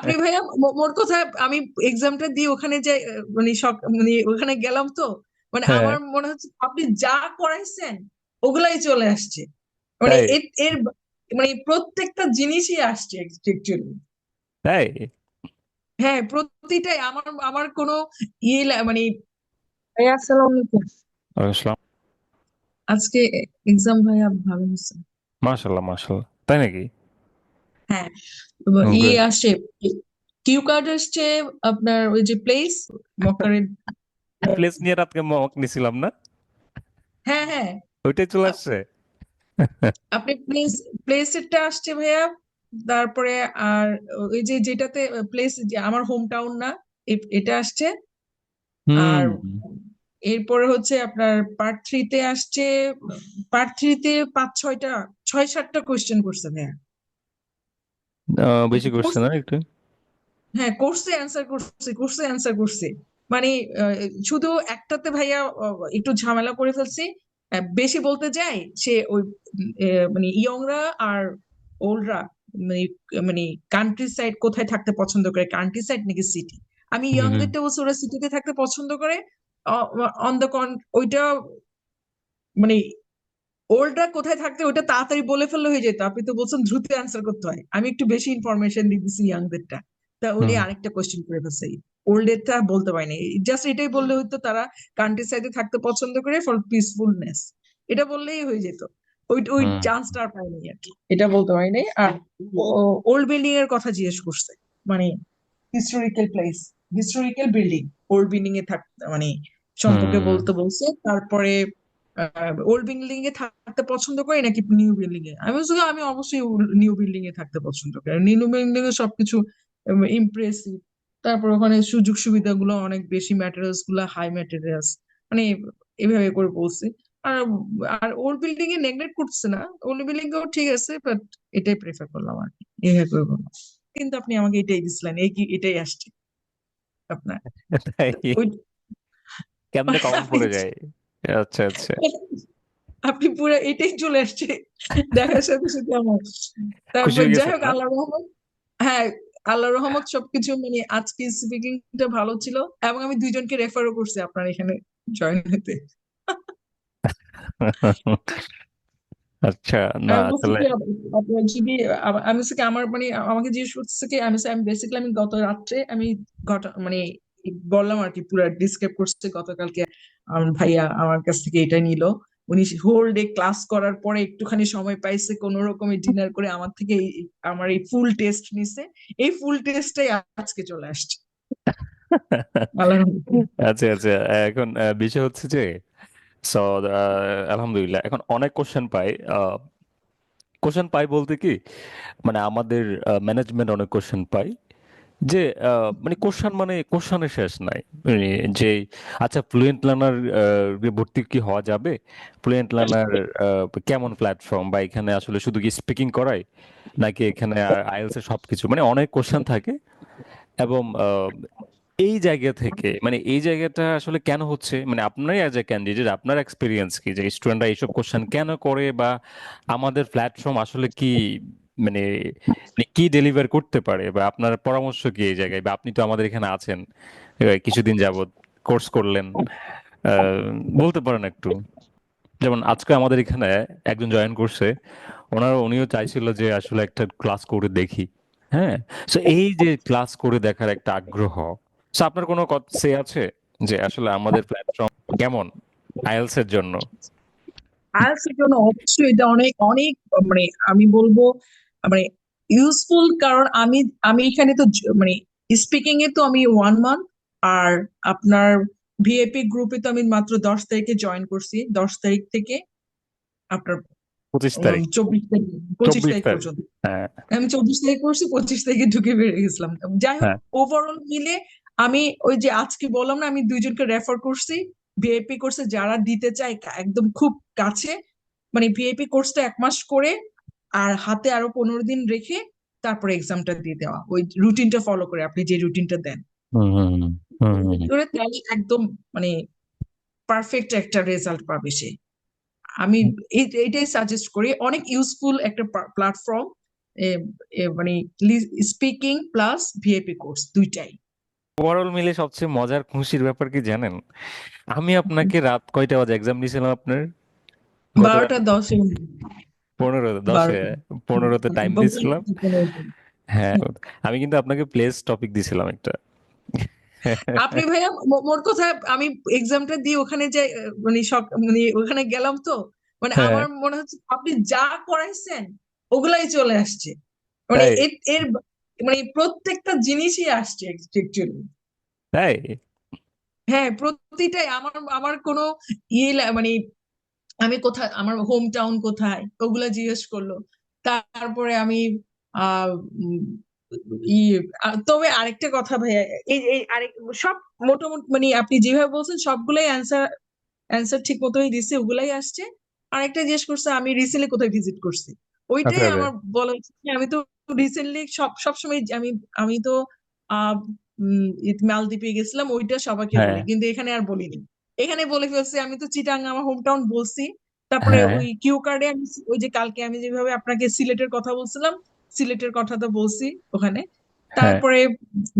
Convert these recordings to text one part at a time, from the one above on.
আপনি ভাইয়া মোর কথা, আমি এক্সামটা দিয়ে ওখানে যাই, মানে মানে ওখানে গেলাম তো, মানে হ্যাঁ, আমার মনে হচ্ছে আপনি যা করাইছেন ওগুলাই চলে আসছে, মানে তাই এর মানে প্রত্যেকটা জিনিসই আসছে অ্যাকচুয়ালি। তাই। হ্যাঁ, প্রতিটাই আমার আমার কোনো মানে ভাইয়া আসসালামু আলাইকুম। আসলাম। আজকে এক্সাম ভাইয়া ভালো হয়েছে। মাশাল্লাহ মাশাল্লাহ, তাই নাকি? হ্যাঁ, গুড। আসছে, কিউ কার্ড আসছে, আপনার ওই যে প্লেস মক্কারের। প্লেস নিয়ে রাতকে মক নিছিলাম না, হ্যাঁ হ্যাঁ, ওইটাই চলে আসছে। আপনি প্লেস, প্লেসেরটা আসছে ভাইয়া। তারপরে আর ওই যে যেটাতে প্লেস, যে আমার হোম টাউন না, এটা আসছে। হুম। আর এরপরে হচ্ছে আপনার পার্ট থ্রিতে আসছে, পার্ট থ্রিতে পাঁচ ছয়টা, ছয় সাতটা কোয়েশ্চেন করছে ভাইয়া। বেশি করছে কোর্স, না একটু? হ্যাঁ কোর্সে অ্যান্সার করছে, কোর্সে অ্যান্সার করছে, মানে শুধু একটাতে ভাইয়া একটু ঝামেলা করে ফেলছি। বেশি বলতে যাই, সে ওই মানে ইয়ংরা আর ওল্ডরা, মানে মানে কান্ট্রি সাইড কোথায় থাকতে পছন্দ করে, কান্ট্রি সাইড নাকি সিটি। আমি হুম হুম। ইয়ংদেরটা বলছি ওরা সিটিতে থাকতে পছন্দ করে। অন দ্য ওইটা মানে ওল্ডরা কোথায় থাকতে ওইটা তাড়াতাড়ি বলে ফেললে হয়ে যেত, আপনি তো বলছেন দ্রুত অ্যান্সার করতে হয়, আমি একটু বেশি ইনফরমেশন দিয়ে দিচ্ছি ইয়াংদেরটা। তা উনি হুম আরেকটা কোয়েশ্চেন করে ফেলছে, ওল্ডেরটা বলতে পারিনি, জাস্ট এটাই বললে হয়তো তারা কান্ট্রি সাইডে থাকতে পছন্দ করে ফর পিসফুলনেস, এটা বললেই হয়ে যেত। ওই ওই হুম। চান্সটা আর পাইনি আর কি, এটা বলতে পারিনি। আর ওল্ড বিল্ডিং এর কথা জিজ্ঞেস করছে, মানে historical place, historical building, old building এ থাকতে মানে সম্পর্কে হুম। বলতে বলছে। তারপরে ওল্ড বিল্ডিং এ থাকতে পছন্দ করি নাকি নিউ বিল্ডিং এ, আমি বলছি আমি অবশ্যই নিউ বিল্ডিং এ থাকতে পছন্দ করি, নিউ বিল্ডিং এ সবকিছু ইমপ্রেসিভ। তারপর ওখানে সুযোগ সুবিধা গুলো অনেক বেশি, ম্যাটেরিয়ালস গুলো হাই ম্যাটেরিয়ালস, মানে এভাবে করে বলছি। আর আর ওল্ড বিল্ডিং এ নেগলেক্ট করছে না, ওল্ড বিল্ডিং এও ঠিক আছে, বাট এটাই প্রেফার করলাম আর কি, এভাবে করে বললাম। কিন্তু আপনি আমাকে এটাই দিছিলেন, এই কি এটাই আসছে আপনার তাই? ওই কেমনে কমন আপনি পড়ে যায়? আচ্ছা আচ্ছা। আপনি পুরো এটাই চলে আসছে দেখার সাথে সাথে আমার। খুশি তারপর হয়ে যাই গেছেন হোক, না? আল্লাহ রহমত। হ্যাঁ, আল্লাহ রহমত সবকিছু, মানে আজকে স্পিকিংটা ভালো ছিল, এবং আমি দুইজনকে রেফারও করছি আপনার এখানে জয়েন হতে। আচ্ছা। না আমি বলছি আসলে। কি আপনার যদি আমি হচ্ছে কি আমার মানে আমাকে জিজ্ঞেস করতেছে কি, আমি বেসিক্যালি আমি গত রাত্রে আমি মানে বললাম আর কি, পুরো ডিসক্রাইব করছে গতকালকে আমার ভাইয়া আমার কাছ থেকে এটা নিল। উনি হোল ডে ক্লাস করার পরে একটুখানি সময় পাইছে, কোন রকমে ডিনার করে আমার থেকে আমার এই ফুল টেস্ট নিছে। এই ফুল টেস্টটাই আজকে চলে আসছে, আল্লাহর রহমতে। আচ্ছা আচ্ছা। এখন বিষয় হচ্ছে যে, সো আলহামদুলিল্লাহ এখন অনেক কোশ্চেন পাই। কোশ্চেন পাই বলতে কি, মানে আমাদের ম্যানেজমেন্ট অনেক কোশ্চেন পাই যে মানে কোশ্চেন, মানে কোশ্চেনের শেষ নাই। মানে যে আচ্ছা, ফ্লুয়েন্ট লার্নার ভর্তি কি হওয়া যাবে? ফ্লুয়েন্ট লার্নার কেমন প্ল্যাটফর্ম, বা এখানে আসলে শুধু কি স্পিকিং করায়, নাকি এখানে আইএলস এর সবকিছু, মানে অনেক কোশ্চেন থাকে। এবং এই জায়গা থেকে, মানে এই জায়গাটা আসলে কেন হচ্ছে, মানে আপনারই অ্যাজ এ ক্যান্ডিডেট আপনার এক্সপিরিয়েন্স কি, যে স্টুডেন্টরা এইসব কোশ্চেন কেন করে, বা আমাদের প্ল্যাটফর্ম আসলে কি, মানে মানে কি ডেলিভার করতে পারে, বা আপনার পরামর্শ কি এই জায়গায়, বা আপনি তো আমাদের এখানে আছেন কিছুদিন যাবত, কোর্স করলেন, আহ, বলতে পারেন একটু। যেমন আজকে আমাদের এখানে একজন জয়েন করছে, উনিও চাইছিল যে আসলে একটা ক্লাস করে দেখি। হ্যাঁ। তো এই যে ক্লাস করে দেখার একটা আগ্রহ, তো আপনার কোনো সে আছে যে আসলে আমাদের প্ল্যাটফর্ম কেমন আইএলস এর জন্য? আইএলটিএস এর জন্য অবশ্যই এটা অনেক অনেক, মানে আমি বলবো মানে ইউজফুল, কারণ আমি আমি এখানে তো মানে স্পিকিং এ তো আমি 1 মান্থ, আর আপনার ভিআইপি গ্রুপে তো আমি মাত্র 10 তারিখে জয়েন করছি, 10 তারিখ থেকে আপনার 25 তারিখ? 24 তারিখ, পঁচিশ 24 তারিখ তারিখ। পর্যন্ত। হ্যাঁ। আমি 24 তারিখ করছি, 25 তারিখে ঢুকে বেরিয়ে গেছিলাম। যাই হোক, হ্যাঁ। ওভারঅল মিলে আমি ওই যে আজকে বললাম না, আমি দুইজনকে রেফার করছি ভিআইপি কোর্সে, যারা দিতে চায় একদম খুব কাছে, মানে ভিআইপি কোর্সটা 1 মাস করে আর হাতে আরো 15 দিন রেখে তারপরে এক্সামটা দিয়ে দেওয়া, ওই রুটিনটা ফলো করে, আপনি যে রুটিনটা দেন হুম হুম হুম হুম হুম করে, তাহলে একদম মানে পারফেক্ট একটা রেজাল্ট পাবে সে। আমি এইটাই সাজেস্ট করি, অনেক ইউজফুল একটা প্ল্যাটফর্ম। মানে স্পিকিং প্লাস ভিএপি কোর্স দুইটাই। ওভারঅল মিলে সবচেয়ে মজার খুশির ব্যাপার কি জানেন? আমি আপনাকে রাত কয়টা বাজে এক্সাম দিয়েছিলাম আপনার? গত রাত 12টা 10-এ 10:10 12টা। 15তে টাইম দিয়েছিলাম। হ্যাঁ, আমি কিন্তু আপনাকে প্লেস টপিক দিয়েছিলাম একটা। আপনি ভাইয়া মোট কথা আমি এক্সামটা দিয়ে ওখানে যে মানে মানে ওখানে গেলাম তো, মানে হ্যাঁ, আমার মনে হচ্ছে আপনি যা করাইছেন ওগুলাই চলে আসছে, মানে তাই এর মানে প্রত্যেকটা জিনিসই আসছে অ্যাকচুয়ালি। তাই হ্যাঁ, প্রতিটাই আমার আমার কোনো ইয়ে মানে আমি কোথায়, আমার হোম টাউন কোথায় ওগুলা জিজ্ঞেস করলো। তারপরে আমি আহ উম, ই তবে আরেকটা কথা ভাইয়া, এই এই আরেক সব মোটামুটি মানে আপনি যেভাবে বলছেন সবগুলাই অ্যান্সার অ্যান্সার ঠিক মতোই দিছে, ওগুলাই আসছে। আরেকটা জিজ্ঞেস করছে আমি রিসেন্টলি কোথায় ভিজিট করছি, আচ্ছা ওইটাই আচ্ছা আমার বলা উচিত। আমি তো রিসেন্টলি সবসময় আমি আমি তো আহ মালদ্বীপে গেছিলাম, ওইটা সবাইকে হ্যাঁ বলি, কিন্তু এখানে আর বলিনি। এখানে বলে ফেলছি আমি তো চিটাং আমার হোম টাউন বলছি। তারপরে হ্যাঁ ওই কিউ কার্ডে আমি ওই যে কালকে আমি যেভাবে আপনাকে সিলেটের কথা বলছিলাম, সিলেটের কথা তো বলছি ওখানে। হ্যাঁ তারপরে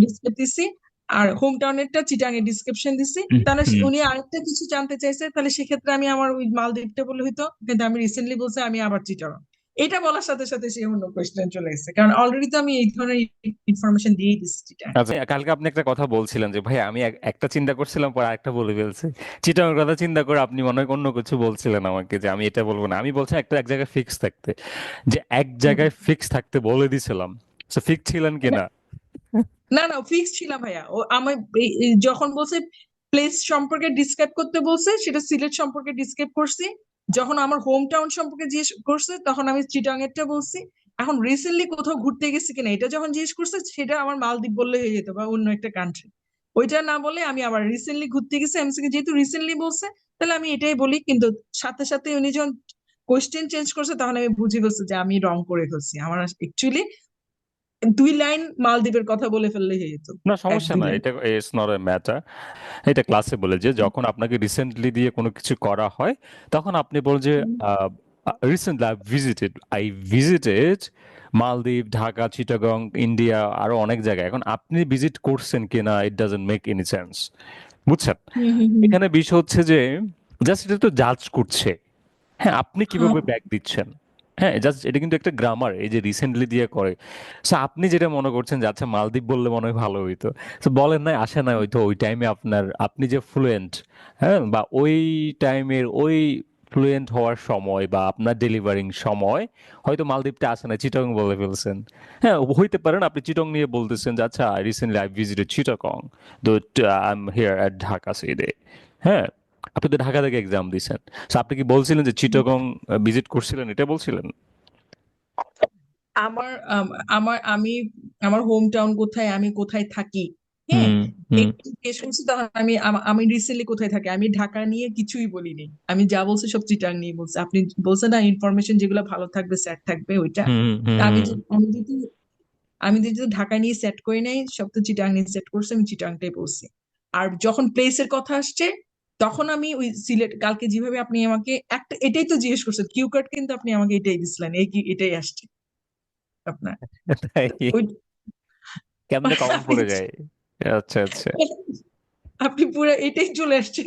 ডিসক্রিপ দিছি, আর হোম টাউনেরটা চিটাং এর ডিসক্রিপশন দিছি। তাহলে হুম। উনি আরেকটা কিছু জানতে চাইছে, তাহলে সেক্ষেত্রে আমি আমার ওই মালদ্বীপটা বলে হইতো, কিন্তু আমি রিসেন্টলি বলছি আমি আবার চিটাং। এটা বলার সাথে সাথে সে অন্য কোয়েশ্চেন চলে এসেছে, কারণ অলরেডি তো আমি এই ধরনের ইনফরমেশন দিয়েই দিচ্ছি চিটাং। আচ্ছা, কালকে আপনি একটা কথা বলছিলেন যে ভাই আমি একটা চিন্তা করছিলাম পরে আরেকটা বলে ফেলছি। চিটাগাং কথা চিন্তা করে আপনি মনে হয় অন্য কিছু বলছিলেন আমাকে যে আমি এটা বলবো না, আমি বলছি একটা এক জায়গায় ফিক্স থাকতে, যে এক জায়গায় ফিক্স থাকতে বলে দিছিলাম। তো ফিক্স ছিলেন কিনা? না না, ফিক্স ছিলাম ভাইয়া। ও আমি যখন বলছে প্লেস সম্পর্কে ডিসক্রাইব করতে বলছে, সেটা সিলেট সম্পর্কে ডিসক্রাইব করছি। যখন আমার হোম টাউন সম্পর্কে জিজ্ঞেস করছে তখন আমি চিটাং এরটা বলছি। এখন রিসেন্টলি কোথাও ঘুরতে গেছি কিনা এটা যখন জিজ্ঞেস করছে, সেটা আমার মালদ্বীপ বললে হয়ে যেত বা অন্য একটা কান্ট্রি। ওইটা না বলে আমি আবার রিসেন্টলি ঘুরতে গেছি, আমি বলছি কি, যেহেতু রিসেন্টলি বলছে তাহলে আমি এটাই বলি। কিন্তু সাথে সাথে উনি যখন কোয়েশ্চেন চেঞ্জ করছে তখন আমি বুঝে গেছি যে আমি রং করে ফেলছি। আমার অ্যাকচুয়ালি 2 লাইন মালদ্বীপের কথা বলে ফেললে হয়ে যেত, না এক সমস্যা দুই না, লাইন এটা ইটস নট এ ম্যাটার। এটা ক্লাসে বলে যে যখন আপনাকে রিসেন্টলি দিয়ে কোনো কিছু করা হয় তখন আপনি বল যে রিসেন্টলি আই ভিজিটেড মালদ্বীপ, ঢাকা, চিটাগং, ইন্ডিয়া, আরো অনেক জায়গায়। এখন আপনি ভিজিট করছেন কিনা it doesn't make any sense, বুঝছেন? হুম হুম হুম। এখানে বিষয় হচ্ছে যে জাস্ট এটা তো জাজ করছে, হ্যাঁ আপনি হ্যাঁ, কিভাবে ব্যাক দিচ্ছেন। হ্যাঁ, জাস্ট এটা কিন্তু একটা গ্রামার, এই যে রিসেন্টলি দিয়ে করে। সো আপনি যেটা মনে করছেন যে আচ্ছা মালদ্বীপ বললে মনে হয় ভালো হইতো, তো বলেন নাই, আসে নাই হয়তো ওই টাইমে আপনার, আপনি যে ফ্লুয়েন্ট, হ্যাঁ, বা ওই টাইমের ওই ফ্লুয়েন্ট হওয়ার সময় বা আপনার ডেলিভারিং সময় হয়তো মালদ্বীপটা আসে না, চিটং বলে ফেলছেন। হ্যাঁ, হইতে পারেন আপনি চিটং নিয়ে বলতেছেন যে আচ্ছা রিসেন্টলি আই ভিজিটেড চিটাগং, তো আই এম হিয়ার এট ঢাকা সিডে। হ্যাঁ, আপনি তো ঢাকা থেকে এক্সাম দিছেন। So, আপনি কি বলছিলেন যে চিটাগং ভিজিট করছিলেন, এটা বলছিলেন? আমার আমার আমি আমার হোম টাউন কোথায়, আমি কোথায় থাকি, হ্যাঁ, হুম হুম একটু জিজ্ঞেস করছি। তখন আমি আমি রিসেন্টলি কোথায় থাকি, আমি ঢাকা নিয়ে কিছুই বলিনি। আমি যা বলছি সব চিটাং নিয়ে বলছি। আপনি বলছেন না ইনফরমেশন যেগুলো ভালো থাকবে স্যাট থাকবে ওইটা। হুম হুম আমি হুম। যদি ঢাকা নিয়ে সেট করি নাই, সব তো চিটাং নিয়ে সেট করছি, আমি চিটাংটাই বলছি। আর যখন প্লেসের কথা আসছে তখন আমি ওই সিলেট কালকে যেভাবে আপনি আমাকে একটা এটাই তো জিজ্ঞেস করছেন কিউ কার্ড, কিন্তু আপনি আমাকে এটাই দিছিলেন, এটাই আসছে আপনার। তাই? ওই কেমনে কমন আপনি পড়ে যায়? আচ্ছা আচ্ছা, আপনি পুরো এটাই চলে আসছে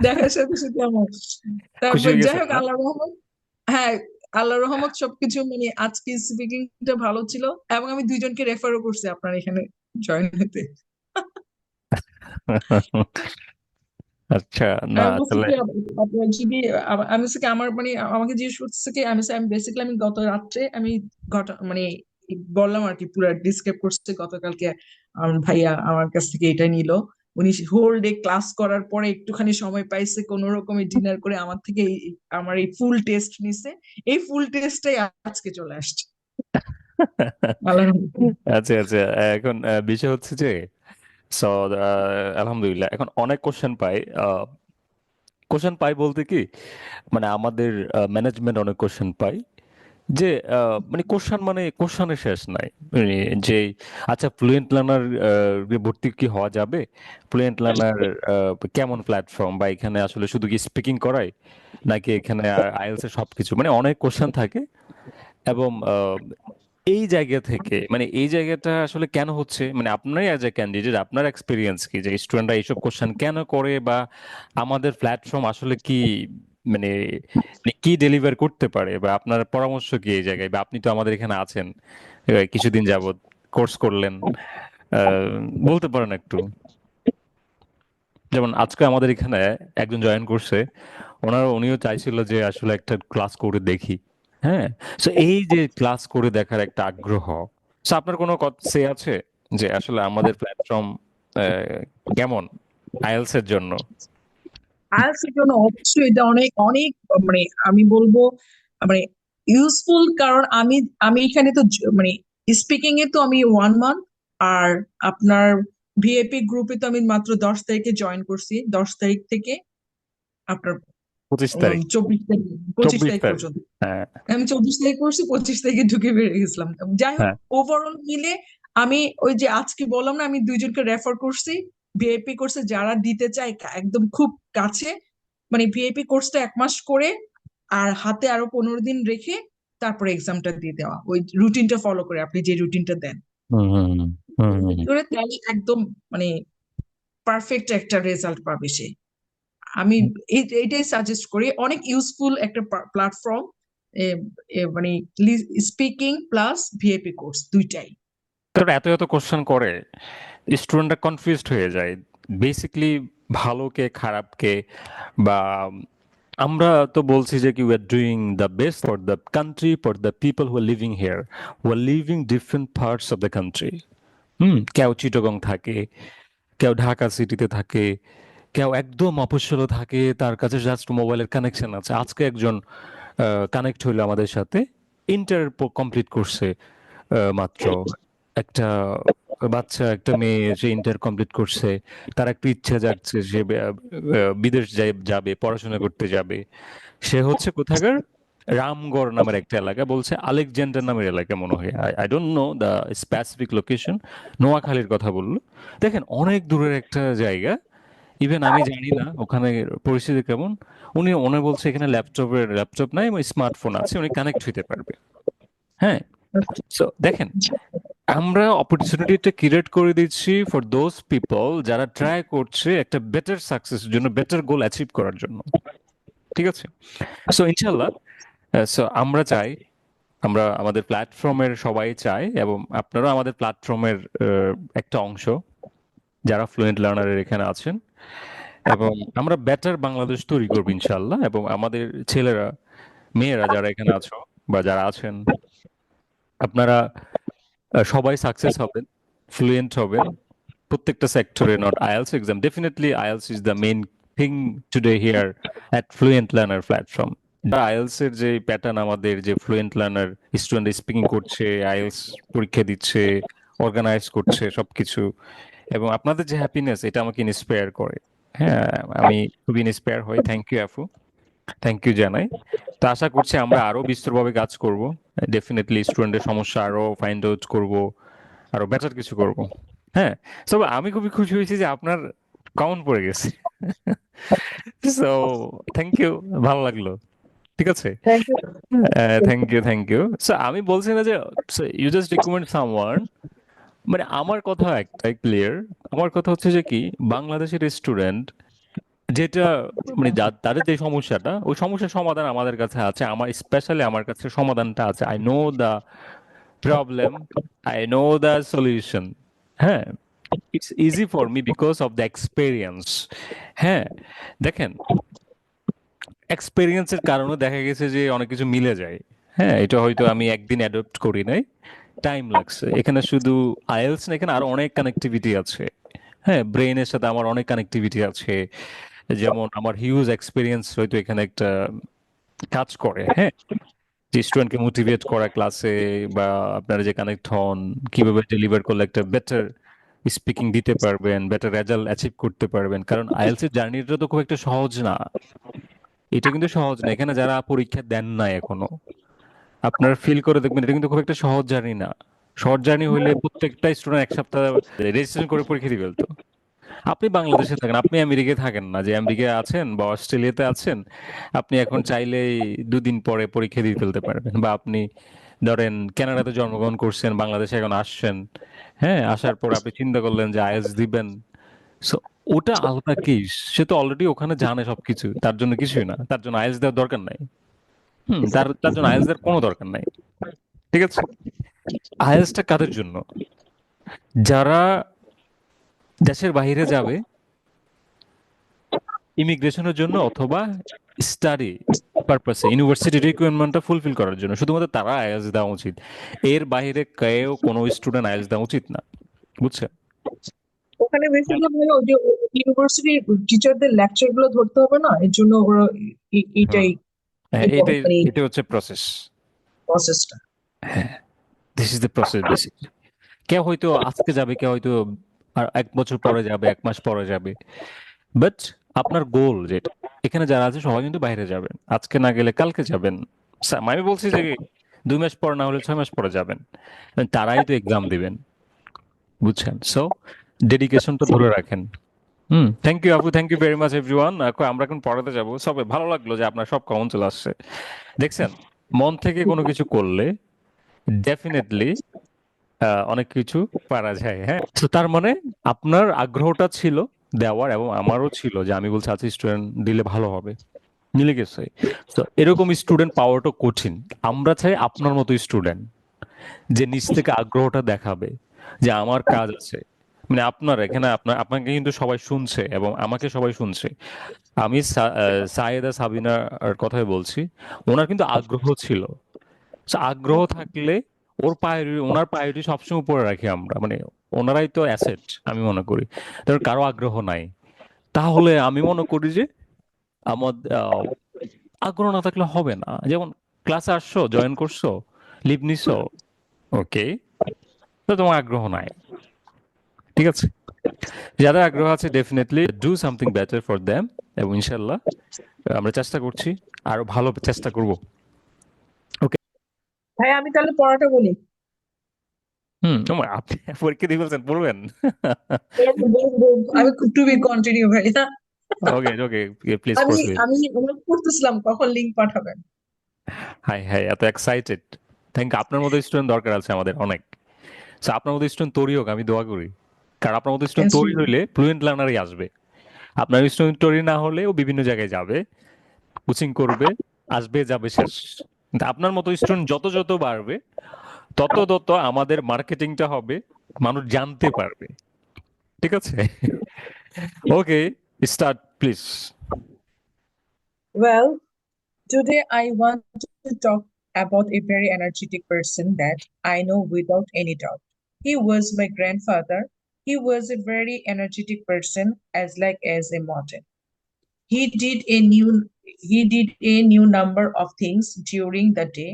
দেখার সাথে সাথে আমার। খুশি তারপর হয়ে যাই গেছেন হোক, না? আল্লাহ রহমত। হ্যাঁ, আল্লাহ রহমত সবকিছু মানে আজকে স্পিকিংটা ভালো ছিল, এবং আমি 2 জনকে রেফারও করছি আপনার এখানে জয়েন হতে। আচ্ছা, না আমি বলছি আসলে কি আপনার যদি আমি হচ্ছে কি আমার মানে আমাকে জিজ্ঞেস করছে কি, আমি বেসিক্যালি আমি গত রাত্রে আমি মানে বললাম আর কি, পুরো ডিসক্রাইব করছে গতকালকে আমার ভাইয়া আমার কাছ থেকে এটা নিল। উনি হোল ডে ক্লাস করার পরে একটুখানি সময় পাইছে কোন রকমের ডিনার করে আমার থেকে আমার এই ফুল টেস্ট নিছে। এই ফুল টেস্টটাই আজকে চলে আসছে আল্লাহর রহমতে। আচ্ছা আচ্ছা, এখন বিষয় হচ্ছে যে সো আলহামদুলিল্লাহ এখন অনেক কোশ্চেন পাই। কোশ্চেন পাই বলতে কি, মানে আমাদের ম্যানেজমেন্ট অনেক কোশ্চেন পাই যে মানে কোশ্চেন, মানে কোশ্চেনের শেষ নাই। মানে যে আচ্ছা ফ্লুয়েন্ট লার্নার ভর্তি কি হওয়া যাবে, ফ্লুয়েন্ট লার্নার কেমন প্ল্যাটফর্ম, বা এখানে আসলে শুধু কি স্পিকিং করায় নাকি এখানে আইএলস এর সবকিছু, মানে অনেক কোশ্চেন থাকে। এবং এই জায়গা থেকে মানে এই জায়গাটা আসলে কেন হচ্ছে, মানে আপনারই অ্যাজ এ ক্যান্ডিডেট আপনার এক্সপিরিয়েন্স কি যে স্টুডেন্টরা এইসব কোশ্চেন কেন করে, বা আমাদের প্ল্যাটফর্ম আসলে কি মানে মানে কি ডেলিভার করতে পারে, বা আপনার পরামর্শ কি এই জায়গায়, বা আপনি তো আমাদের এখানে আছেন কিছুদিন যাবত কোর্স করলেন, আহ, বলতে পারেন একটু। যেমন আজকে আমাদের এখানে একজন জয়েন করছে, উনিও চাইছিল যে আসলে একটা ক্লাস করে দেখি। হ্যাঁ, তো এই যে ক্লাস করে দেখার একটা আগ্রহ, তো আপনার কোনো সে আছে যে আসলে আমাদের প্ল্যাটফর্ম কেমন আইএলস এর জন্য? আইএলটিএস এর জন্য অবশ্যই এটা অনেক অনেক মানে আমি বলবো মানে ইউজফুল, কারণ আমি আমি এখানে তো মানে স্পিকিং এ তো আমি 1 মান্থ, আর আপনার ভিআইপি গ্রুপে তো আমি মাত্র 10 তারিখে জয়েন করছি, 10 তারিখ থেকে আপনার 25 তারিখ? 24 তারিখ, পঁচিশ 24 তারিখ তারিখ? পর্যন্ত। হ্যাঁ। আমি 24 তারিখ করছি, 25 তারিখে ঢুকে বেরিয়ে গেছিলাম। যাই হোক, হ্যাঁ। ওভারঅল মিলে আমি ওই যে আজকে বললাম না, আমি 2জনকে রেফার করছি ভিআইপি কোর্সে যারা দিতে চায়, একদম খুব কাছে, মানে ভিআইপি কোর্সটা 1 মাস করে আর হাতে আরো 15 দিন রেখে তারপরে এক্সামটা দিয়ে দেওয়া, ওই রুটিনটা ফলো করে, আপনি যে রুটিনটা দেন হুম হুম হুম হুম করে, তাহলে একদম মানে পারফেক্ট একটা রেজাল্ট পাবে সে। আমি হুম। এইটাই সাজেস্ট করি, অনেক ইউজফুল একটা প্ল্যাটফর্ম, মানে স্পিকিং প্লাস ভিআইপি কোর্স দুইটাই। কারণ এত এত কোশ্চেন করে স্টুডেন্টরা কনফিউজড হয়ে যায় বেসিকলি, ভালোকে খারাপকে, বা আমরা তো বলছি যে কি we are doing the best for the country, for the people who are living here, who are living different parts of the country. কেউ চিটাগং থাকে, কেউ ঢাকা সিটিতে থাকে, কেউ একদম মফস্বলে থাকে, তার কাছে জাস্ট মোবাইলের কানেকশন আছে। আজকে একজন কানেক্ট হইলো আমাদের সাথে, ইন্টার কমপ্লিট করছে মাত্র, একটা বাচ্চা, একটা মেয়ে, সে ইন্টার কমপ্লিট করছে, তার একটা ইচ্ছা জাগছে সে বিদেশ যাবে, পড়াশোনা করতে যাবে। সে হচ্ছে কোথাকার, রামগড় নামের একটা এলাকা, বলছে আলেকজান্ডার নামের এলাকা মনে হয়, I don't know the specific location. নোয়াখালীর কথা বললো। দেখেন অনেক দূরের একটা জায়গা, ইভেন আমি জানি না ওখানে পরিস্থিতি কেমন। উনি বলছে এখানে ল্যাপটপ নাই, স্মার্টফোন আছে, উনি কানেক্ট হইতে পারবে। হ্যাঁ, সো দেখেন আমরা অপরচুনিটিটা ক্রিয়েট করে দিচ্ছি ফর দোজ পিপল যারা ট্রাই করছে একটা বেটার সাকসেসের জন্য, বেটার গোল অ্যাচিভ করার জন্য। ঠিক আছে, সো ইনশাল্লাহ, সো আমরা চাই, আমরা আমাদের প্ল্যাটফর্মের সবাই চাই, এবং আপনারা আমাদের প্ল্যাটফর্মের একটা অংশ যারা ফ্লুয়েন্ট লার্নারের এখানে আছেন, এবং আমরা বেটার বাংলাদেশ তৈরি করবো ইনশাল্লাহ। এবং আমাদের ছেলেরা, মেয়েরা যারা এখানে আছো বা যারা আছেন, আপনারা সবাই সাকসেস হবেন, ফ্লুয়েন্ট হবেন প্রত্যেকটা সেক্টরে। Not IELTS exam, definitely IELTS is the main thing today here at fluent learner platform. IELTS এর যে প্যাটার্ন, আমাদের যে ফ্লুয়েন্ট লার্নার স্টুডেন্ট স্পিকিং করছে, আইএলস পরীক্ষা দিচ্ছে, অর্গানাইজ করছে সবকিছু, এবং আপনাদের যে হ্যাপিনেস, এটা আমাকে ইন্সপায়ার করে। হ্যাঁ, আমি খুবই ইন্সপায়ার হই। থ্যাংক ইউ আপু, থ্যাংক ইউ জানাই। তো আশা করছি আমরা আরো বিস্তরভাবে কাজ করব, ডেফিনেটলি স্টুডেন্টের সমস্যা আরো ফাইন্ড আউট করব, আরো বেটার কিছু করব। হ্যাঁ, তবে আমি খুবই খুশি হয়েছি যে আপনার কমন পড়ে গেছে। সো থ্যাংক ইউ, ভালো লাগলো। ঠিক আছে, thank you. Thank you thank you. So আমি বলছি না যে ইউ জাস্ট রিকমেন্ড সামওয়ান, মানে আমার কথা একটাই ক্লিয়ার। আমার কথা হচ্ছে যে কি, বাংলাদেশের স্টুডেন্ট যেটা মানে তাদের যে সমস্যাটা, ওই সমস্যার সমাধান আমাদের কাছে আছে, আমার স্পেশালি আমার কাছে সমাধানটা আছে। I know the problem, I know the solution. হ্যাঁ, it's easy for me because of the experience. হ্যাঁ, দেখেন এক্সপেরিয়েন্সের কারণে দেখা গেছে যে অনেক কিছু মিলে যায়। হ্যাঁ, এটা হয়তো আমি একদিন অ্যাডপ্ট করি নাই, টাইম লাগছে। এখানে শুধু আইএলস না, এখানে আরো অনেক কানেক্টিভিটি আছে। হ্যাঁ, ব্রেইনের সাথে আমার অনেক কানেক্টিভিটি আছে, যেমন আমার হিউজ এক্সপিরিয়েন্স হয়তো এখানে একটা কাজ করে। হ্যাঁ, যে স্টুডেন্টকে মোটিভেট করা ক্লাসে, বা আপনারা যে কানেক্ট হন, কিভাবে ডেলিভার করলে একটা বেটার স্পিকিং দিতে পারবেন, বেটার রেজাল্ট অ্যাচিভ করতে পারবেন। কারণ আইএলস এর জার্নিটা তো খুব একটা সহজ না, এটা কিন্তু সহজ না। এখানে যারা পরীক্ষা দেন না এখনো, আপনারা ফিল করে দেখবেন এটা কিন্তু খুব একটা সহজ জার্নি না। শর্ট জার্নি হইলে প্রত্যেকটা স্টুডেন্ট 1 সপ্তাহ রেজিস্ট্রেশন করে পরীক্ষা দিয়ে ফেলতো। আপনি বাংলাদেশে থাকেন, আপনি আমেরিকায় থাকেন না যে আমেরিকায় আছেন বা অস্ট্রেলিয়াতে আছেন, আপনি এখন চাইলেই 2 দিন পরে পরীক্ষা দিয়ে ফেলতে পারবেন, বা আপনি ধরেন কানাডাতে জন্মগ্রহণ করছেন, বাংলাদেশে এখন আসছেন, হ্যাঁ, আসার পর আপনি চিন্তা করলেন যে আইএলটিএস দিবেন। সো ওটা আলাদা কেস, সে তো অলরেডি ওখানে জানে সবকিছু, তার জন্য কিছুই না, তার জন্য আইএলটিএস দেওয়ার দরকার নাই। তার তার জন্য আইএলটিএস দেওয়ার কোনো দরকার নাই। ঠিক আছে, আইএলটিএসটা কাদের জন্য? যারা দেশের বাইরে যাবে ইমিগ্রেশনের জন্য অথবা স্টাডি পারপাসে, ইউনিভার্সিটি রিকোয়ারমেন্টটা ফুলফিল করার জন্য, শুধুমাত্র তারা আইএলটিএস দেওয়া উচিত। এর বাইরে কেউ কোনো স্টুডেন্ট আইএলটিএস দেওয়া উচিত না, বুঝছেন? ওখানে বেসিক্যালি ভাই ওই যে ইউনিভার্সিটি টিচারদের লেকচার গুলো ধরতে হবে না, এর জন্য ওরা হুম, এটাই হ্যাঁ, এটাই মানে এটাই হচ্ছে প্রসেস। প্রসেসটা। হ্যাঁ, this is the process basically. কেউ হয়তো আজকে যাবে, কেউ হয়তো আর 1 বছর পরে যাবে, 1 মাস পরে যাবে, বাট আপনার গোল যেটা, এখানে যারা আছে সবাই কিন্তু বাইরে যাবেন, আজকে না গেলে কালকে যাবেন। আমি বলছি যে 2 মাস পর না হলে 6 মাস পরে যাবেন, তারাই তো এক্সাম দিবেন, বুঝছেন? সো ডেডিকেশনটা ধরে রাখেন। থ্যাংক ইউ আপু, thank you very much everyone. আমরা এখন পড়াতে যাবো সবে। ভালো লাগলো যে আপনার সব কমন চলে আসছে। দেখছেন, মন থেকে কোনো কিছু করলে ডেফিনেটলি অনেক কিছু পারা যায়। হ্যাঁ, তো তার মানে আপনার আগ্রহটা ছিল দেওয়ার, এবং আমারও ছিল যে আমি বলছি আচ্ছা স্টুডেন্ট দিলে ভালো হবে, মিলে গেছে। তো এরকম স্টুডেন্ট পাওয়াটা কঠিন। আমরা চাই আপনার মতো স্টুডেন্ট যে নিজ থেকে আগ্রহটা দেখাবে যে আমার কাজ আছে। মানে আপনার এখানে আপনাকে কিন্তু সবাই শুনছে এবং আমাকে সবাই শুনছে। আমি সায়েদা সাবিনার কথাই বলছি, ওনার কিন্তু আগ্রহ ছিল। So, আগ্রহ থাকলে ওনার প্রায়োরিটি সবসময় উপরে রাখি আমরা, মানে ওনারাই তো অ্যাসেট আমি মনে করি। ধর কারো আগ্রহ নাই, তাহলে আমি মনে করি যে আমাদের আগ্রহ না থাকলে হবে না। যেমন ক্লাসে আসছো, জয়েন করছো, লিভ নিছো, ওকে, তো তোমার আগ্রহ নাই। ঠিক আছে, যাদের আগ্রহ আছে definitely do something better for them, এবং ইনশাল্লাহ আমরা চেষ্টা করছি, আরো ভালো চেষ্টা করব। ওকে। ভাই আমি তাহলে পড়াটা বলি। আপনি পরীক্ষা দিয়ে বলছেন পড়বেন? আমি টু বি কন্টিনিউ ভাই, হ্যাঁ? ওকে ওকে, প্লিজ আমি প্রসিড। আমি আমি করতেছিলাম, কখন লিঙ্ক পাঠাবেন? হাই হাই, এত এক্সাইটেড! থ্যাংক, আপনার মতো স্টুডেন্ট দরকার আছে আমাদের অনেক। So, আপনার মতো স্টুডেন্ট তৈরি হোক, আমি দোয়া করি। কারণ আপনার মতো স্টুডেন্ট তৈরি হইলে ফ্লুয়েন্ট লার্নারই আসবে। আপনার স্টুডেন্ট তৈরি না হলে ও বিভিন্ন জায়গায় যাবে, কোচিং করবে, আসবে যাবে, শেষ। কিন্তু আপনার মতো স্টুডেন্ট যত যত বাড়বে, তত তত আমাদের মার্কেটিংটা হবে, মানুষ জানতে পারবে। ঠিক আছে? Okay, start please. Well, today I want to talk about a very energetic person that I know without any doubt. He was my grandfather. He was a very energetic person, as like as a mountain. He did a new number of things during the day.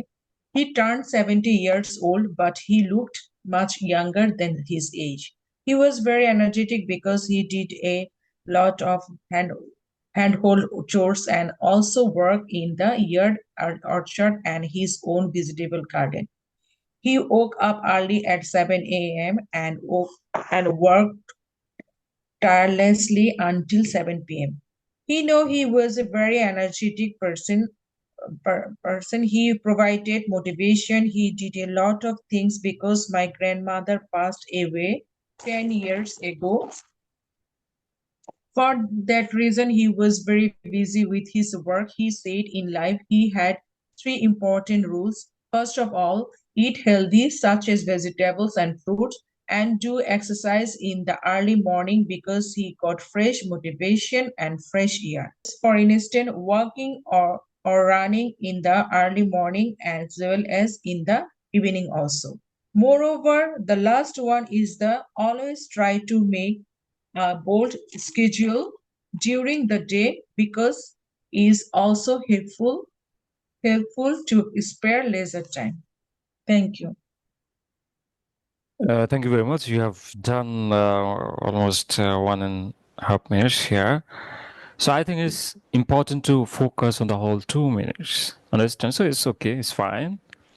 He turned 70 years old, but he looked much younger than his age. He was very energetic because he did a lot of handhold chores and also worked in the yard orchard and his own vegetable garden. He woke up early at 7 a.m. and worked tirelessly until 7 p.m. He was a very energetic person. He provided motivation. He did a lot of things because my grandmother passed away 10 years ago. For that reason, he was very busy with his work. He said in life he had three important rules. First of all, eat healthy, such as vegetables and fruits, and do exercise in the early morning because he got fresh motivation and fresh air. For instance, walking or running in the early morning as well as in the evening also. Moreover, the last one is the always try to make a bold schedule during the day because is also helpful to spare leisure time. Thank you. Thank you very much. You have done almost 1.5 minutes here. So I think it's important to focus on the whole 2 minutes. Understand? So it's okay, it's fine.